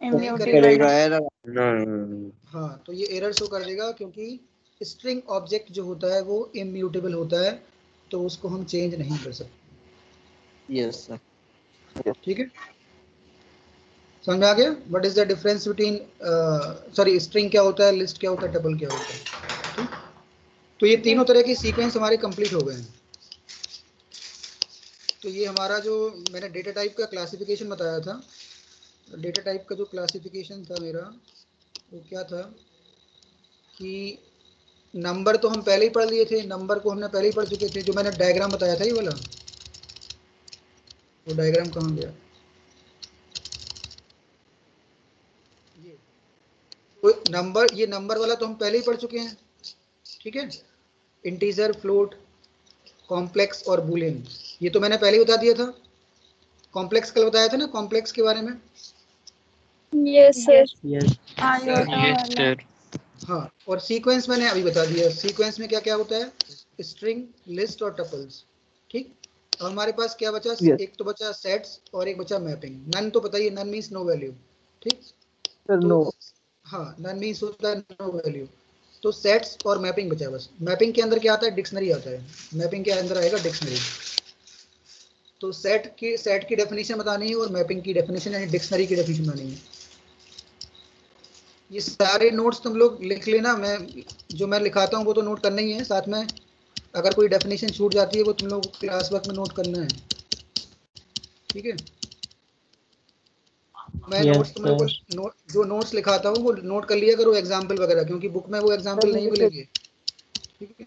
नहीं इम्यूटेबल करेगा। नहीं। हाँ, तो ये एरर शो कर देगा, क्योंकि स्ट्रिंग ऑब्जेक्ट जो होता है वो इम्यूटेबल होता है, तो उसको हम चेंज नहीं कर सकते। Yes sir. ठीक है, समझ में आ गया what is the difference between, sorry, string क्या होता है, लिस्ट क्या होता है, टपल क्या होता है, ठीक। तो ये तीनों तरह के सीक्वेंस हमारे कंप्लीट हो गए हैं। तो ये हमारा जो मैंने डेटा टाइप का क्लासिफिकेशन बताया था, डेटा टाइप का जो क्लासिफिकेशन था मेरा, वो क्या था कि नंबर तो हम पहले ही पढ़ लिए थे, नंबर को हमने पहले ही पढ़ चुके थे। जो मैंने डायग्राम बताया था ये वाला, वो डायग्राम कहाँ गया, ये तो नंबर, ये नंबर वाला तो हम पहले ही पढ़ चुके हैं, ठीक है। इंटीजर, फ्लोट, कॉम्प्लेक्स और बुलियन, ये तो मैंने पहले ही बता दिया था। कॉम्प्लेक्स कल बताया था ना, कॉम्प्लेक्स के बारे में। Yes sir. हाँ, और सीक्वेंस मैंने अभी बता दिया। सीक्वेंस में क्या क्या होता है, स्ट्रिंग, लिस्ट और टपल्स, ठीक। अब हमारे पास क्या बचा, Yes. एक तो बचा सेट्स और एक बचा मैपिंग। नन तो पता ही है, नन मीन्स नो वैल्यू, ठीक। Sir, तो no. हाँ, नन मीन्स होता है नो वैल्यू। तो सेट्स और मैपिंग बचा बस। मैपिंग के अंदर क्या आता है, डिक्शनरी आता है। मैपिंग के अंदर आएगा डिक्शनरी। तो सेट की डेफिनेशन बतानी है और मैपिंग की डेफिनेशन यानी डिक्शनरी की डेफिनेशन बतानी है। ये सारे नोट्स तुम लोग लिख लेना, मैं जो मैं लिखाता हूँ वो तो नोट करना ही है, साथ में अगर कोई डेफिनेशन छूट जाती है वो तुम लोग क्लास वर्क में नोट करना है, ठीक है। मैं नोट्स तुम लोग को जो नोट्स लिखाता हूँ वो नोट कर लिया करो, एग्जाम्पल वगैरह, क्योंकि बुक में वो एग्जाम्पल नहीं मिलेंगे, ठीक है।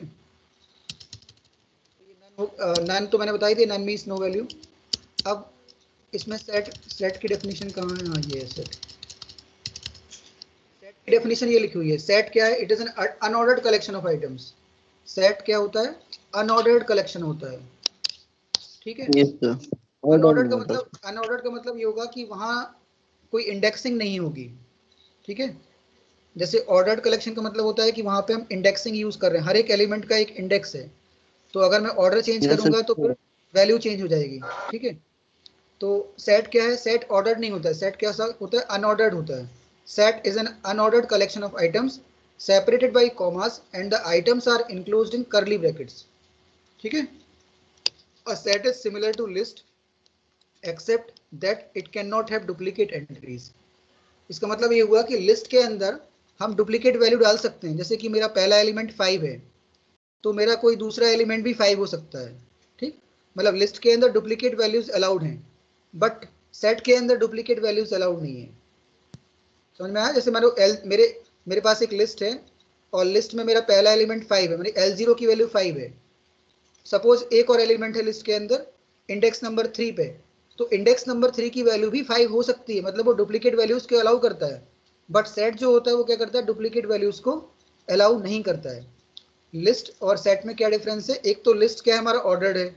नन तो मैंने बताई थी, नन मीन्स नो वैल्यू। अब इसमें सेट की डेफिनेशन कहाँ है, हाँ ये है सेट। सेट डेफिनेशन ये लिखी हुई है। सेट क्या है? It is an unordered collection of items. Set क्या होता है? अनऑर्डर्ड कलेक्शन होता है, ठीक है। Yes, sir. अनऑर्डर्ड का मतलब ये होगा कि वहाँ कोई इंडेक्सिंग नहीं होगी, ठीक है। जैसे ऑर्डर्ड कलेक्शन का मतलब होता है कि वहाँ पे हम इंडेक्सिंग यूज कर रहे हैं, हर एक एलिमेंट का एक इंडेक्स है। तो अगर मैं ऑर्डर चेंज Yes, करूंगा sir. तो फिर वैल्यू चेंज हो जाएगी, ठीक है। तो सेट क्या है? सेट ऑर्डर्ड नहीं होता है। सेट क्या होता है? अनऑर्डर्ड होता है। Set is an unordered collection of items separated by commas and the items are enclosed in curly brackets, ठीक है। A set is similar to list except that it can not have duplicate entries. इसका मतलब ये हुआ कि list के अंदर हम डुप्लीकेट वैल्यू डाल सकते हैं। जैसे कि मेरा पहला एलिमेंट 5 है, तो मेरा कोई दूसरा एलिमेंट भी 5 हो सकता है, ठीक। मतलब लिस्ट के अंदर डुप्लीकेट वैल्यूज अलाउड हैं, बट सेट के अंदर डुप्लीकेट वैल्यूज अलाउड नहीं है। समझ में आया? जैसे मेरे पास एक लिस्ट है और लिस्ट में मेरा पहला एलिमेंट 5 है, मेरी L0 की वैल्यू 5 है। सपोज एक और एलिमेंट है लिस्ट के अंदर इंडेक्स नंबर 3 पे, तो इंडेक्स नंबर 3 की वैल्यू भी 5 हो सकती है, मतलब वो डुप्लीकेट वैल्यूज को अलाउ करता है। बट सेट जो होता है वो क्या करता है? डुप्लीकेट वैल्यूज को अलाउ नहीं करता है। लिस्ट और सेट में क्या डिफरेंस है? एक तो लिस्ट क्या है? हमारा ऑर्डर्ड है,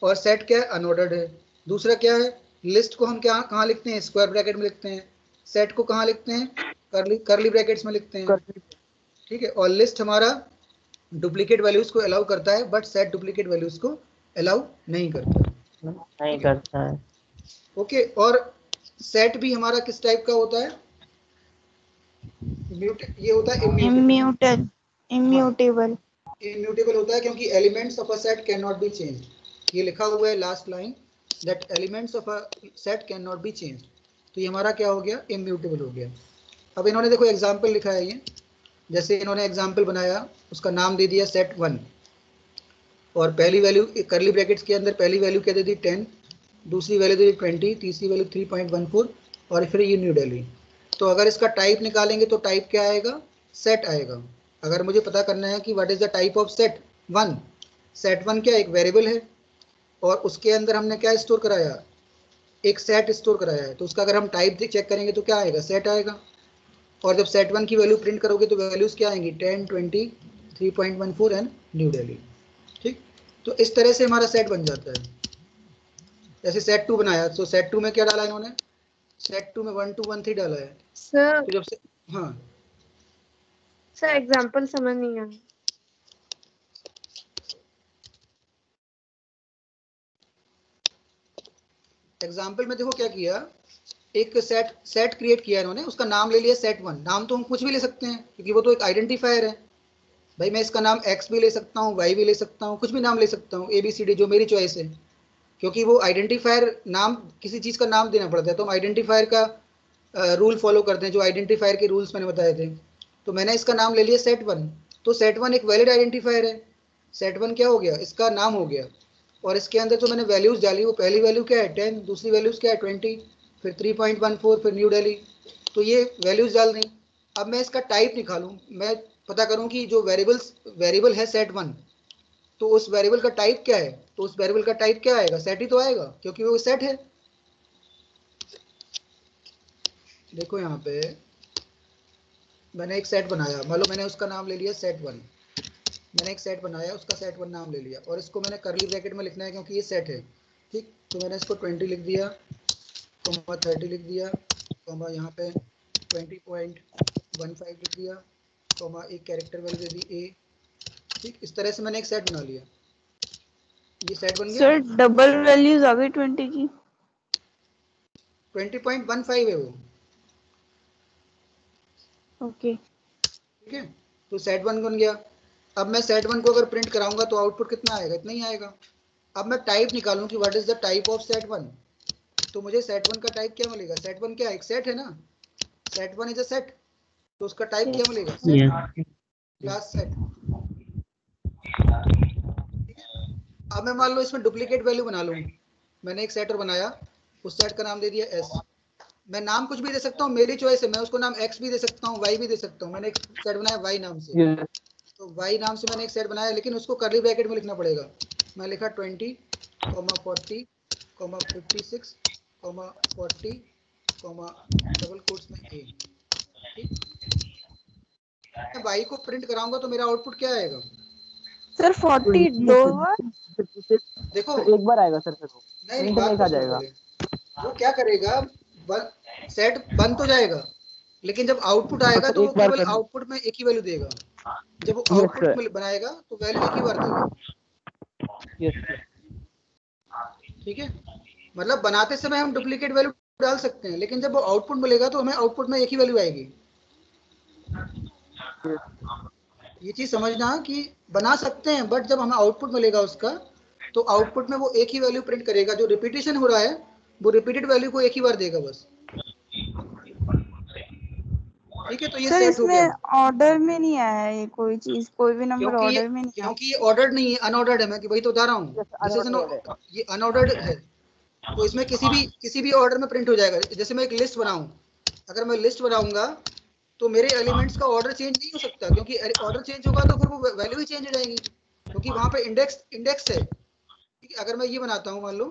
और सेट क्या है? अनऑर्डर्ड है। दूसरा क्या है? लिस्ट को हम क्या कहाँ लिखते हैं? स्क्वायर ब्रैकेट में लिखते हैं। सेट को कहाँ लिखते हैं? करली ब्रैकेट्स में लिखते हैं, ठीक है। और लिस्ट हमारा डुप्लीकेट वैल्यूज को अलाउ करता है, बट सेट डुप्लीकेट वैल्यूज को अलाउ नहीं करता है, नहीं करता है। ओके। और सेट भी हमारा किस टाइप का होता है? ये होता है इम्यूटेबल। इम्यूटेबल। इम्यूटेबल होता है क्योंकि elements of a set can not be changed. ये लिखा हुआ है last line, that elements of a set can not be changed. तो ये हमारा क्या हो गया? इम्यूटेबल हो गया। अब इन्होंने देखो एग्जाम्पल लिखा है ये, जैसे इन्होंने एग्जाम्पल बनाया, उसका नाम दे दिया सेट 1, और पहली वैल्यू करली ब्रैकेट्स के अंदर पहली वैल्यू क्या दे दी? 10, दूसरी वैल्यू दे दी 20, तीसरी वैल्यू 3.14, और फिर ये न्यू दिल्ली। तो अगर इसका टाइप निकालेंगे तो टाइप क्या आएगा? सेट आएगा। अगर मुझे पता करना है कि what is the type of set 1, set 1 क्या? एक वेरिएबल है, और उसके अंदर हमने क्या स्टोर कराया? एक सेट स्टोर कराया है। तो उसका अगर हम टाइप चेक करेंगे तो क्या आएगा? सेट आएगा। और जब सेट 1 की वैल्यू प्रिंट करोगे तो वैल्यूज क्या आएंगी? 10, 20, 3.14 एंड न्यू दिल्ली, ठीक। तो इस तरह से हमारा सेट बन जाता है। जैसे सेट 2 बनाया, तो सेट 2 में क्या डाला इन्होंने? सेट 2 में 1 2 1 3 डाला है। सर तो जब से हाँ सर एग्जांपल समझ नहीं आया। एग्जाम्पल में देखो क्या किया, एक सेट क्रिएट किया इन्होंने, उसका नाम ले लिया सेट 1। नाम तो हम कुछ भी ले सकते हैं क्योंकि वो तो एक आइडेंटिफायर है। भाई मैं इसका नाम एक्स भी ले सकता हूँ, वाई भी ले सकता हूँ, कुछ भी नाम ले सकता हूँ, ABCD जो मेरी चॉइस है। क्योंकि वो आइडेंटिफायर नाम, किसी चीज़ का नाम देना पड़ता है, तो हम आइडेंटिफायर का रूल फॉलो करते हैं, जो आइडेंटिफायर के रूल्स मैंने बताए थे। तो मैंने इसका नाम ले लिया सेट 1, तो सेट 1 एक वैलिड आइडेंटिफायर है। सेट 1 क्या हो गया? इसका नाम हो गया। और इसके अंदर जो मैंने वैल्यूज़ डाली, वो पहली वैल्यू क्या है? 10, दूसरी वैल्यूज़ क्या है? 20, फिर 3.14, फिर न्यू दिल्ली। तो ये वैल्यूज़ डाल दी। अब मैं इसका टाइप निकालूँ, मैं पता करूँ कि जो वेरिएबल है सेट 1, तो उस वेरिएबल का टाइप क्या है? तो उस वेरिएबल का टाइप क्या आएगा? सेट ही तो आएगा, क्योंकि वो सेट है। देखो यहाँ पे मैंने एक सेट बनाया, मान लो मैंने उसका नाम ले लिया सेट 1। मैंने एक सेट बनाया, उसका सेट 1 नाम ले लिया, और इसको मैंने करली ब्रैकेट में लिखना है क्योंकि ये सेट है, ठीक। तो मैंने इसको 20 लिख दिया, कॉमा 30 लिख दिया, कॉमा यहाँ पे 20.15 लिख दिया, कॉमा एक character value they the A, ठीक। इस तरह से मैंने एक सेट बना लिया। ये सेट बन गया। सर डबल वैल्यूज आ गई 20 की। 20.15 है वो, ओके। ठीक है। तो सेट 1 बन गया। अब मैं सेट 1 को अगर प्रिंट कराऊंगा तो आउटपुट कितना आएगा? इतना ही आएगा। अब मैं टाइप निकालूं कि what is the type of set 1, तो मुझे सेट 1 का टाइप क्या मिलेगा? सेट 1 क्या है? एक सेट है ना, सेट 1 इज अ सेट। तो उसका टाइप क्या मिलेगा? सेट क्लास सेट, ठीक है। अब मैं मान लो इसमें डुप्लीकेट वैल्यू बना लूँ। मैंने एक सेट और बनाया, उस सेट का नाम दे दिया S। मैं नाम कुछ भी दे सकता हूँ, मेरी चॉइस है। मैं उसको नाम X भी दे सकता हूँ, Y भी दे सकता हूँ। मैंने एक सेट बनाया Y नाम से, तो Y नाम से मैंने एक सेट बनाया, लेकिन उसको करली ब्रैकेट में लिखना पड़ेगा। मैं लिखा 20, 40, 56, 40, डबल कोट्स में A, ठीक। मैं y को प्रिंट कराऊंगा तो मेरा आउटपुट क्या आएगा? सर 40 दो बार। देखो एक बार आएगा सर, फिर वो नहीं प्रिंट बात नहीं तो आ सुनो जाएगा। पहले। वो क्या करेगा, सेट बन तो जाएगा, लेकिन जब आउटपुट आएगा तो वो एक बार केवल कर। आउटपुट में एक ही वैल्यू देगा। जब वो यस आउटपुट सर, बनाएगा तो वैल्यू एक ही बार देगा। Yes sir. ठीक है, मतलब बनाते समय हम डुप्लीकेट वैल्यू डाल सकते हैं, लेकिन जब वो आउटपुट मिलेगा तो हमें आउटपुट में एक ही वैल्यू आएगी। ये चीज समझना कि बना सकते हैं, बट जब हमें आउटपुट मिलेगा उसका, तो आउटपुट में वो एक ही वैल्यू प्रिंट करेगा। जो रिपीटेशन हो रहा है वो रिपीटेड वैल्यू को एक ही बार देगा बस। ठीक है, तो ये सर सेट हो गया। इसमें ऑर्डर में नहीं आया है ये, कोई चीज, कोई भी नंबर ऑर्डर में नहीं आया। क्योंकि ये ऑर्डर्ड नहीं है, अनऑर्डर्ड है। मैं कि वही तो बता रहा हूँ, दिस इज अनऑर्डर है। ये अनऑर्डर्ड है। तो इसमें किसी भी ऑर्डर में प्रिंट हो जाएगा। जैसे मैं एक लिस्ट बनाऊं, अगर मैं लिस्ट बनाऊंगा तो मेरे एलिमेंट्स का ऑर्डर चेंज नहीं हो सकता, क्योंकि ऑर्डर चेंज होगा तो फिर वो वैल्यू ही चेंज हो जाएगी, क्योंकि वहां पे इंडेक्स है। ठीक है, अगर मैं ये बनाता हूँ, मान लो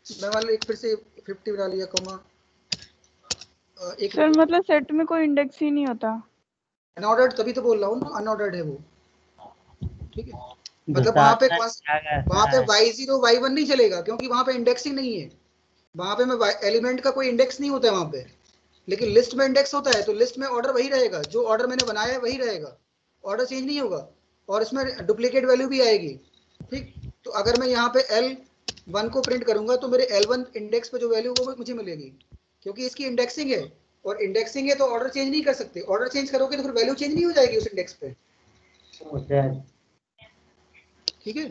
एक फिर से 50 बना लिया, कॉमा एक सर मतलब सेट में कोई इंडेक्स ही नहीं होता। अनऑर्डर्ड, तभी तो बोल रहा हूँ ना, अनऑर्डर्ड है वो। ठीक है, मतलब वहां पे y0 y1 नहीं चलेगा, क्योंकि वहां पे इंडेक्सिंग नहीं है। वहां पे मैं एलिमेंट का कोई इंडेक्स नहीं होता है वहां पे, लेकिन लिस्ट में इंडेक्स होता है। तो लिस्ट में ऑर्डर वही रहेगा, जो ऑर्डर मैंने बनाया है वही रहेगा, ऑर्डर चेंज नहीं होगा, और इसमें डुप्लीकेट वैल्यू भी आएगी। ठीक, तो अगर मैं यहाँ पे L1 को प्रिंट करूंगा तो मेरे L1 इंडेक्स पे जो वैल्यू वो मुझे मिलेगी, क्योंकि इसकी इंडेक्सिंग है। और इंडेक्सिंग है तो ऑर्डर चेंज नहीं कर सकते। ऑर्डर चेंज करोगे तो फिर वैल्यू चेंज नहीं हो जाएगी उस इंडेक्स पे। ठीक है,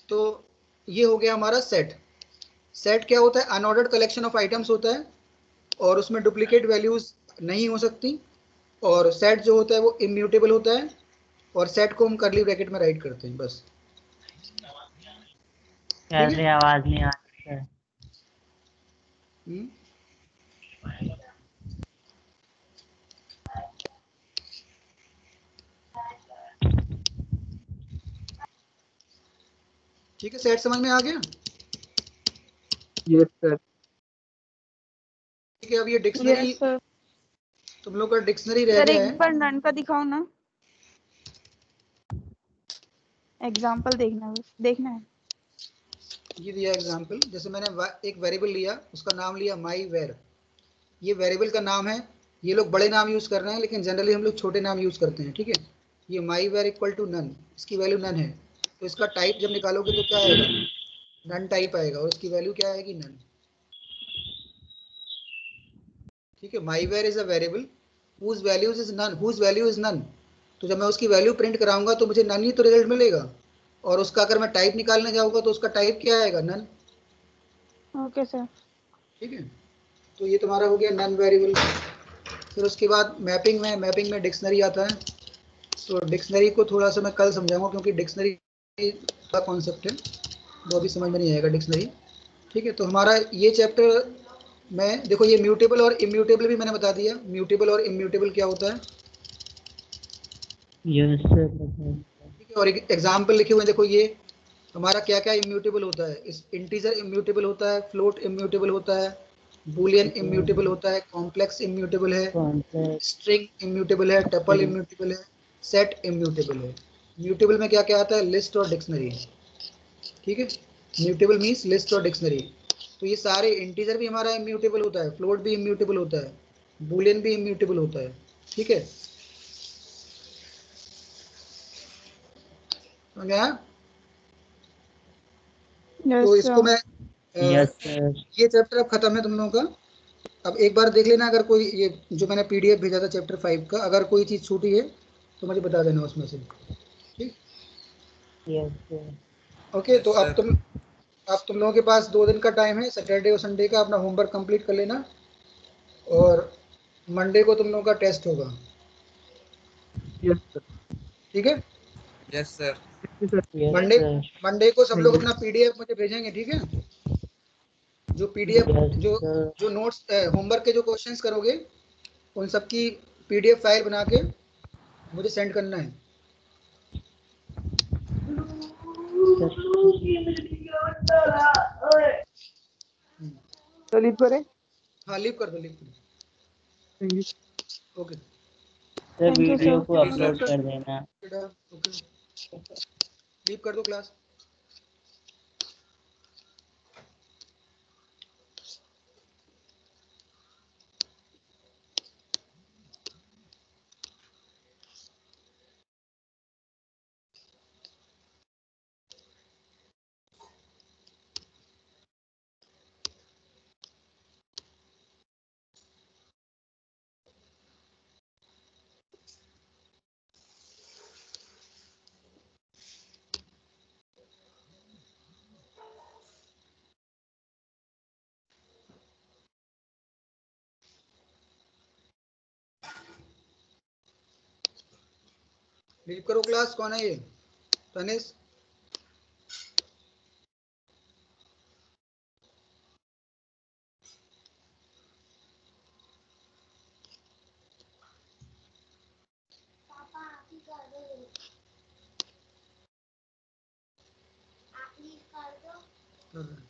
तो ये हो गया हमारा सेट। सेट क्या होता है? अनऑर्डर्ड कलेक्शन ऑफ आइटम्स होता है, और उसमें डुप्लीकेट वैल्यूज नहीं हो सकती। और सेट जो होता है वो इम्यूटेबल होता है, और सेट को हम करली ब्रैकेट में राइट करते हैं बस। ठीक है, आवाज नहीं आ रही है। ठीक है, सेट समझ में आ गया? Yes sir. ठीक है, अब ये डिक्शनरी, यस सर। तुम लोग का डिक्शनरी रह सर गया एक है। बार नन का दिखाओ ना, एग्जांपल देखना है। ये दिया एग्जांपल, जैसे मैंने एक वेरिएबल लिया, उसका नाम लिया माई वेर। ये वेरिएबल का नाम है। ये लोग बड़े नाम यूज कर रहे हैं, लेकिन जनरली हम लोग छोटे नाम यूज करते हैं। ठीक है, ये माई वेर इक्वल टू नन, इसकी वैल्यू नन है। तो इसका टाइप जब निकालोगे तो क्या आएगा? नन टाइप आएगा, और इसकी वैल्यू क्या आएगी? नन। ठीक है, my var is a variable whose values is none, whose value is none. तो जब मैं उसकी वैल्यू प्रिंट कराऊंगा तो मुझे नन ही तो रिजल्ट मिलेगा, और उसका अगर मैं टाइप निकालने जाऊंगा तो उसका टाइप क्या आएगा? नन। Okay sir. ठीक है, तो ये तुम्हारा हो गया नन वेरिएबल। फिर उसके बाद मैपिंग में डिक्शनरी आता है। तो डिक्शनरी को थोड़ा सा मैं कल समझाऊंगा, क्योंकि डिक्शनरी का कॉन्सेप्ट है, वो अभी समझ में नहीं आएगा डिक्शनरी। ठीक है, तो हमारा ये चैप्टर में देखो, ये म्यूटेबल और इम्यूटेबल भी मैंने बता दिया। म्यूटेबल और इम्यूटेबल क्या होता है? Yes sir. ठीक है, और एक एग्जाम्पल लिखे हुए हैं, देखो ये हमारा क्या क्या इम्यूटेबल होता है। इस इंटीजर इम्यूटेबल होता है, फ्लोट इम्यूटेबल होता है, बूलियन इम्यूटेबल होता है, कॉम्प्लेक्स इम्यूटेबल है, स्ट्रिंग इम्यूटेबल है, टपल इम्यूटेबल है, सेट इम्यूटेबल है। म्यूटेबल में क्या क्या आता है? लिस्ट और डिक्शनरी। ठीक है, म्यूटेबल मीन्स लिस्ट और डिक्शनरी। तो ये सारे, इंटीजर भी हमारा इम्यूटेबल होता है, फ्लोट भी इम्यूटेबल होता है, बूलियन भी इम्यूटेबल होता है। ठीक है, समझ आया? तो यस इसको सर। मैं यस सर। ये चैप्टर अब खत्म है तुम लोगों का। अब एक बार देख लेना, अगर कोई ये जो मैंने पीडीएफ भेजा था चैप्टर 5 का, अगर कोई चीज़ छूटी है तो मुझे बता देना उसमें से। ठीक, यस सर। ओके। तो अब तुम लोगों के पास 2 दिन का टाइम है, सैटरडे और संडे का। अपना होमवर्क कंप्लीट कर लेना, और मंडे को तुम लोगों का टेस्ट होगा। Yes sir. ठीक है, yes sir. Yes Monday sir. Monday को सब लोग अपना पीडीएफ मुझे भेजेंगे। ठीक है, जो पीडीएफ, यस जो सर। जो नोट्स होमवर्क के जो क्वेश्चंस करोगे, उन सब की पीडीएफ फाइल बना के मुझे सेंड करना है। तो लीव करें। हाँ, लीव कर दो, लीव कर थैंक यू। दो। Okay. Sir Thank you, video sir. को अपलोड कर देना। बेटा ओके, लीव कर दो क्लास। लीव करो क्लास। कौन है ये? तनिष। कर रहे हैं।